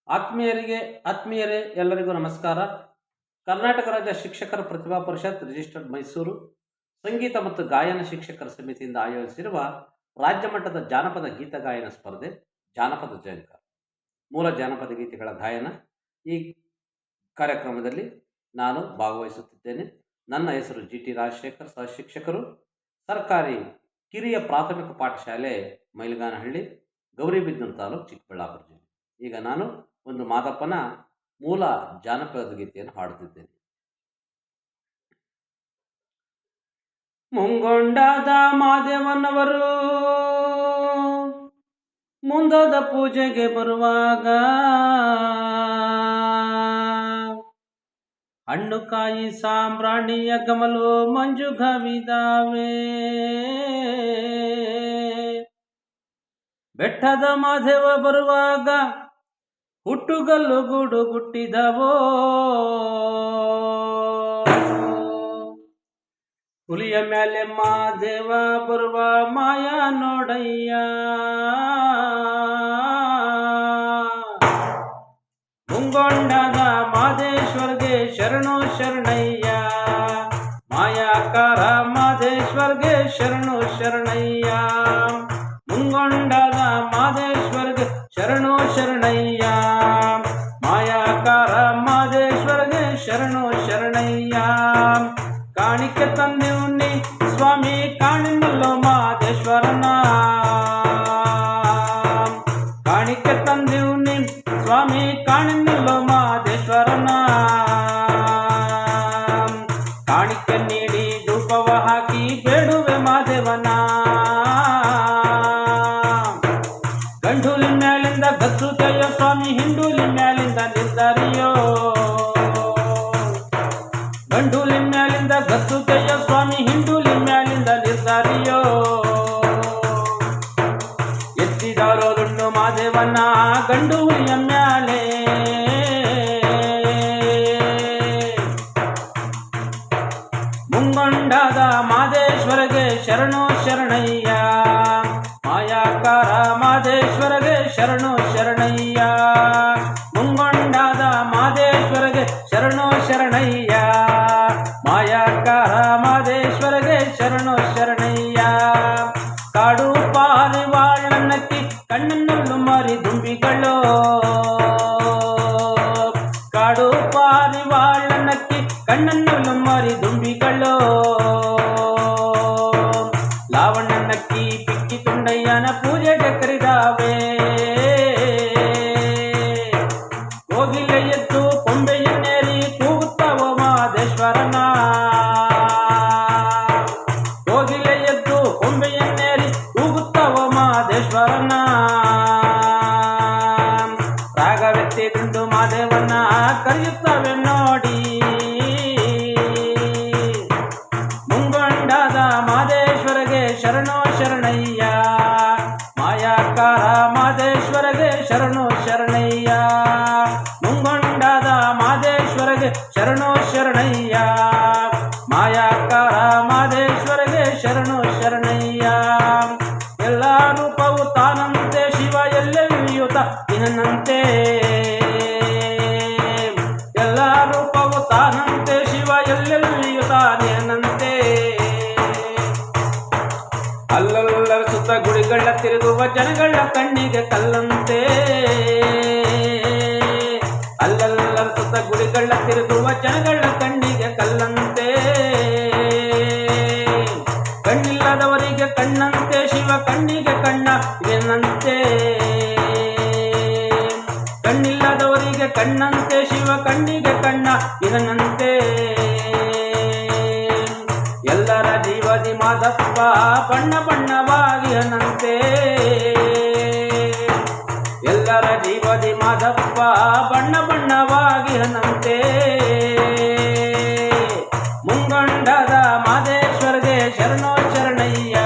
ಆತ್ಮೀಯರೇ ಎಲ್ಲರಿಗೂ ನಮಸ್ಕಾರ. ಕರ್ನಾಟಕ ರಾಜ್ಯ ಶಿಕ್ಷಕರ ಪ್ರತಿಭಾ ಪರಿಷತ್ ರಿಜಿಸ್ಟರ್ಡ್ ಮೈಸೂರು ಸಂಗೀತ ಮತ್ತು ಗಾಯನ ಶಿಕ್ಷಕರ ಸಮಿತಿಯಿಂದ ಆಯೋಜಿಸಿರುವ ರಾಜ್ಯ ಮಟ್ಟದ ಜಾನಪದ ಗೀತ ಗಾಯನ ಸ್ಪರ್ಧೆ ಜಾನಪದ ಜಯಂಕ ಮೂಲ ಜಾನಪದ ಗೀತೆಗಳ ಗಾಯನ ಈ ಕಾರ್ಯಕ್ರಮದಲ್ಲಿ ನಾನು ಭಾಗವಹಿಸುತ್ತಿದ್ದೇನೆ. ನನ್ನ ಹೆಸರು GT ರಾಜಶೇಖರ್, ಸಹ ಶಿಕ್ಷಕರು, ಸರ್ಕಾರಿ ಕಿರಿಯ ಪ್ರಾಥಮಿಕ ಪಾಠಶಾಲೆ ಮೈಲಗಾನಹಳ್ಳಿ, ಗೌರಿಬಿದನೂರು ತಾಲೂಕು, ಚಿಕ್ಕಬಳ್ಳಾಪುರ ಜಿಲ್ಲೆ. ಈಗ ನಾನು ಒಂದು ಮಾದಪ್ಪನ ಮೂಲ ಜಾನಪದ ಗೀತೆಯನ್ನು ಹಾಡುತ್ತಿದ್ದೇನೆ. ಮುಂಗೊಂಡಾದ ಮಾದೇವನವರು ಮುಂದಾದ ಪೂಜೆಗೆ ಬರುವಾಗ ಹಣ್ಣು ಕಾಯಿ ಸಾಂಬ್ರಾಣಿಯ ಗಮಲು ಮಂಜು ಗವಿದಾವೆ. ಬೆಟ್ಟದ ಮಾದೇವ ಬರುವಾಗ ಹುಟ್ಟುಗಲ್ಲು ಗೂಡು ಗುಟ್ಟಿದವೋ. ಹುಲಿಯ ಮೇಲೆ ಮಾದೇವ ಬರುವ ಮಾಯ ನೋಡಯ್ಯ. ಮುಂಗೊಂಡದ ಮಾದೇಶ್ವರ್ಗೆ ಶರಣು ಶರಣಯ್ಯ. ಮಾಯಾಕಾರ ಮಾದೇಶ್ವರ್ಗೆ ಶರಣು ಶರಣಯ್ಯ. ಮುಂಗೊಂಡದ ಮಾದೇಶ್ವರ್ಗೆ ಶರಣು ಶರಣಯ್ಯ. ಮಾಯಾಕಾರ ಮಾದೇಶ್ವರ್ಗೆ ಶರಣು ಶರಣಯ್ಯ. ಕಾಣಿಕೆ ತಂದೆವುನ್ನಿ ಸ್ವಾಮಿ ಕಾಣಿನಲ್ಲೋ ಮಾದೇಶ್ವರನ. ಕಾಣಿಕೆ ತಂದೆವುನ್ನಿ ಸ್ವಾಮಿ ಕಾಣಿನಲ್ಲೋ ಮಾದೇಶ್ವರನ. ಕಾಣಿಕೆ ನೀಡಿ ಧೂಪವ ಹಾಕಿ ಬೇಡುವೆ ಮಾದೇವನ. ಗಂಡೂಲಿ ಮ್ಯಾಲಿಂದ ಗದ್ದುತೆಯೋ ಸ್ವಾಮಿ ಹಿಂಡೂಲಿ ಮ್ಯಾಲಿಂದ ನಿರ್ಧಾರಿಯೋ. ಗಂಡೂಲಿ ಮ್ಯಾಲಿಂದ ಗದ್ದುತೆಯೋ ಸ್ವಾಮಿ ಹಿಂಡೂಲಿ ಮ್ಯಾಲಿಂದ ನಿರ್ಧಾರಿಯೋ. ಎತ್ತಿದಾರೋ ದುಂಡು ಮಾದೇವನ ಗಂಡೂಲಿಯ ಮ್ಯಾಲೆ. ಮುಂಗೊಂಡಾದ ಮಾದೇಶ್ವರಗೆ ಶರಣು ಶರಣಯ್ಯ. ಮಾಯಾಕಾರ ಮಾದೇಶ್ವರಗೆ ಶರಣು ಶರಣಯ್ಯ. ಮುಂಗೊಂಡಾದ ಮಾದೇಶ್ವರಗೆ ಶರಣು ಶರಣಯ್ಯ. ಮಾಯಾಕಾರ ಮಾದೇಶ್ವರಗೆ ಶರಣು ಶರಣಯ್ಯ. ಕಾಡು ಪಾರಿವಾಳನಕ್ಕಿ ಕಣ್ಣನ್ನು ಮಾರಿ ದುಂಬಿಗಳು. ಕಾಡು ಪಾರಿವಾಳನಕ್ಕಿ ಕಣ್ಣನ್ನು ಮಾರಿ ದುಂಬಿಗಳು. ಲಾವಣ್ಣನಕ್ಕಿ ಪಿಕ್ಕಿ ತುಂಡಯ್ಯನ ಪೂಜೆಗೆ ಕರೆದಾವೆ. ಕೋಗಿಲೆ ಎದ್ದು ಕೊಂಬೆಯನ್ನೇರಿ ಕೂಗುತ್ತಾವೋ ಮಾದೇಶ್ವರನ. ಕೋಗಿಲೆ ಎದ್ದು ಕೊಂಬೆಯನ್ನೇರಿ ಕೂಗುತ್ತಾವೋ ಮಾದೇಶ್ವರನ. ರಾಗವೆತ್ತಿ ದುಂಡು ಮಾದೇವನ ಕರೆಯುತ್ತವೆ ನೋಡಿ. ಮುಂಗೊಂಡಾದ ಮಾದೇಶ್ವರಗೆ ಶರಣು ಶರಣಯ್ಯ. ಮಾಯಾಕಾರ ಮಾದೇಶ್ವರಗೆ ಶರಣು ಶರಣಯ್ಯ. ಮುಂಗೊಂಡಾದ ಮಾದೇಶ್ವರಗೆ ಶರಣು ಶರಣಯ್ಯ. ಮಾಯಾಕಾರ ಮಾದೇಶ್ವರಗೆ ಶರಣು ಶರಣಯ್ಯ. ಎಲ್ಲ ರೂಪವು ತಾನಂತೆ ಶಿವ ಎಲ್ಲೆಲ್ಲಿಯುತ ದಿನಂತೆ. ಎಲ್ಲ ರೂಪವು ತಾನಂತೆ ಶಿವ ಎಲ್ಲೆಲ್ಲಿಯುತ ದಿನಂತೆ. ಅಲ್ಲಲ್ಲರ ಸುತ್ತ ಗುಡಿಗಳ ತಿರುಗುವ ಜನಗಳ ಕಣ್ಣಿಗೆ ಕಲ್ಲಂತೆ. ಅಲ್ಲಲ್ಲರ ಸುತ್ತ ಗುಡಿಗಳ ತಿರುಗುವ ಜನಗಳ ಕಣ್ಣಿಗೆ ಕಲ್ಲಂತೆ. ಕಣ್ಣಿಲ್ಲದವರಿಗೆ ಕಣ್ಣಂತೆ ಶಿವ ಕಣ್ಣಿಗೆ ಕಣ್ಣ ಇವೆನಂತೆ. ಕಣ್ಣಿಲ್ಲದವರಿಗೆ ಕಣ್ಣಂತೆ ಶಿವ ಕಣ್ಣಿಗೆ ಕಣ್ಣ ಇರನಂತೆ. ಎಲ್ಲರ ಜೀವದಿ ಮಾದಪ್ಪ ಬಣ್ಣ ಬಣ್ಣವಾಗಿರನಂತೆ. ಎಲ್ಲರ ಜೀವದಿ ಮಾದಪ್ಪ ಬಣ್ಣ ಬಣ್ಣವಾಗಿರನಂತೆ. ಮುಂಗೊಂಡದ ಮಾದೇಶ್ವರಗೆ ಶರಣು ಶರಣಯ್ಯ.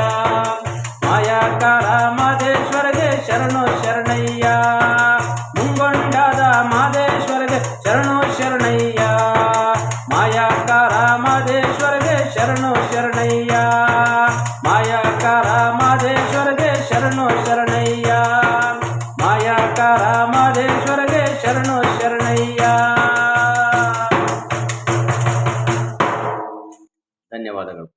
ಮಾಯಾಕಾರ ಮಾದೇಶ್ವರಗೆ ಶರಣು ಶರಣಯ್ಯ. ಮುಂಗೊಂಡದ ಮಾದೇಶ್ವರಗೆ ಶರಣು ಶರಣಯ್ಯ. ಮಾಯಾಕಾರ ಮಾದೇಶ್ವರಗೆ ಶರಣು ಶರಣಯ್ಯ. ಮಾಯಾಕಾರ ಮಾದೇಶ್ವರಗೆ ಶರಣು ಶರಣಯ್ಯ. ಮಾಯಾಕಾರ ಮಾದೇಶ್ವರಗೆ ಶರಣು ಧನ್ಯವಾದಗಳು.